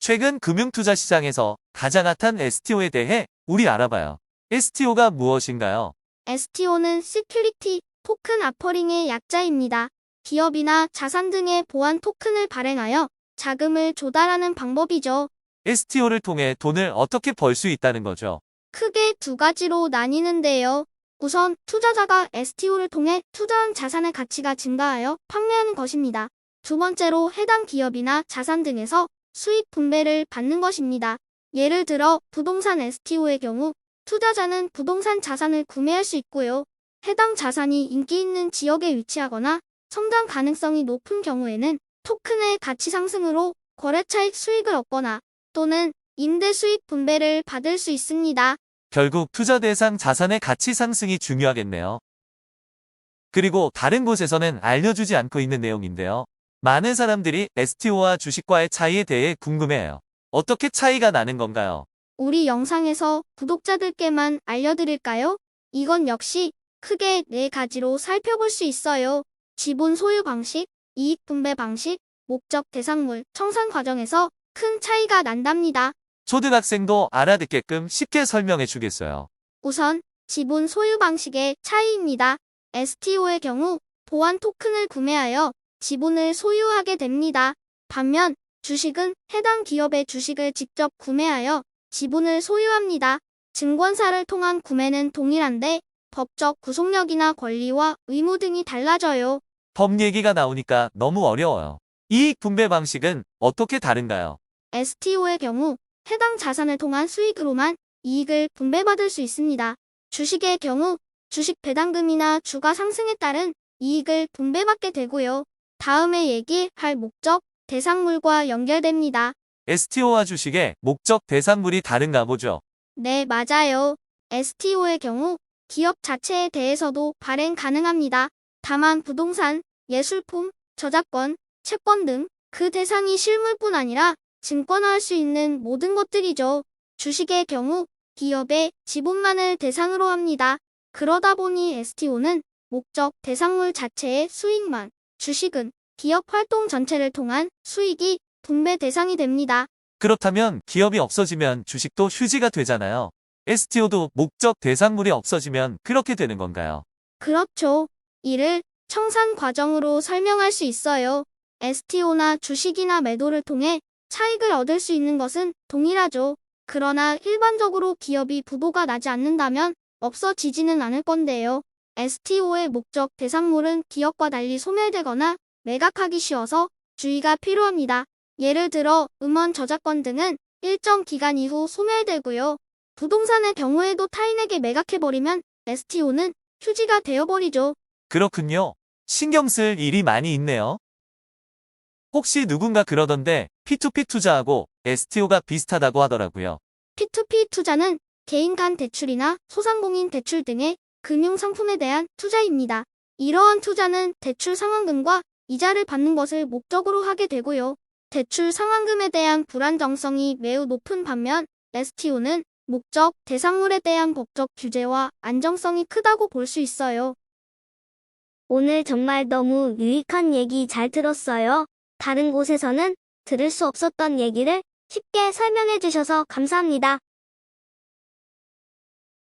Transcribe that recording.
최근 금융투자 시장에서 가장 핫한 STO에 대해 우리 알아봐요. STO가 무엇인가요? STO는 시큐리티 토큰 아퍼링의 약자입니다. 기업이나 자산 등의 보안 토큰을 발행하여 자금을 조달하는 방법이죠. STO를 통해 돈을 어떻게 벌 수 있다는 거죠? 크게 두 가지로 나뉘는데요. 우선 투자자가 STO를 통해 투자한 자산의 가치가 증가하여 판매하는 것입니다. 두 번째로 해당 기업이나 자산 등에서 수익 분배를 받는 것입니다. 예를 들어 부동산 STO의 경우 투자자는 부동산 자산을 구매할 수 있고요. 해당 자산이 인기 있는 지역에 위치하거나 성장 가능성이 높은 경우에는 토큰의 가치 상승으로 거래 차익 수익을 얻거나 또는 임대 수익 분배를 받을 수 있습니다. 결국 투자 대상 자산의 가치 상승이 중요하겠네요. 그리고 다른 곳에서는 알려주지 않고 있는 내용인데요. 많은 사람들이 STO와 주식과의 차이에 대해 궁금해해요. 어떻게 차이가 나는 건가요? 우리 영상에서 구독자들께만 알려드릴까요? 이건 역시 크게 네 가지로 살펴볼 수 있어요. 지분 소유 방식, 이익 분배 방식, 목적 대상물, 청산 과정에서 큰 차이가 난답니다. 초등학생도 알아듣게끔 쉽게 설명해 주겠어요. 우선 지분 소유 방식의 차이입니다. STO의 경우 보안 토큰을 구매하여 지분을 소유하게 됩니다. 반면 주식은 해당 기업의 주식을 직접 구매하여 지분을 소유합니다. 증권사를 통한 구매는 동일한데 법적 구속력이나 권리와 의무 등이 달라져요. 법 얘기가 나오니까 너무 어려워요. 이익 분배 방식은 어떻게 다른가요? STO의 경우 해당 자산을 통한 수익으로만 이익을 분배받을 수 있습니다. 주식의 경우 주식 배당금이나 주가 상승에 따른 이익을 분배받게 되고요. 다음에 얘기할 목적, 대상물과 연결됩니다. STO와 주식의 목적 대상물이 다른가 보죠. 네, 맞아요. STO의 경우 기업 자체에 대해서도 발행 가능합니다. 다만 부동산, 예술품, 저작권, 채권 등 그 대상이 실물뿐 아니라 증권화할 수 있는 모든 것들이죠. 주식의 경우 기업의 지분만을 대상으로 합니다. 그러다 보니 STO는 목적 대상물 자체의 수익만, 주식은 기업 활동 전체를 통한 수익이 분배 대상이 됩니다. 그렇다면 기업이 없어지면 주식도 휴지가 되잖아요. STO도 목적 대상물이 없어지면 그렇게 되는 건가요? 그렇죠. 이를 청산 과정으로 설명할 수 있어요. STO나 주식이나 매도를 통해 차익을 얻을 수 있는 것은 동일하죠. 그러나 일반적으로 기업이 부도가 나지 않는다면 없어지지는 않을 건데요. STO의 목적 대상물은 기업과 달리 소멸되거나 매각하기 쉬워서 주의가 필요합니다. 예를 들어 음원 저작권 등은 일정 기간 이후 소멸되고요. 부동산의 경우에도 타인에게 매각해버리면 STO는 휴지가 되어버리죠. 그렇군요. 신경 쓸 일이 많이 있네요. 혹시 누군가 그러던데 P2P 투자하고 STO가 비슷하다고 하더라고요. P2P 투자는 개인 간 대출이나 소상공인 대출 등의 금융 상품에 대한 투자입니다. 이러한 투자는 대출 상환금과 이자를 받는 것을 목적으로 하게 되고요. 대출 상환금에 대한 불안정성이 매우 높은 반면 STO는 목적 대상물에 대한 법적 규제와 안정성이 크다고 볼 수 있어요. 오늘 정말 너무 유익한 얘기 잘 들었어요. 다른 곳에서는 들을 수 없었던 얘기를 쉽게 설명해 주셔서 감사합니다.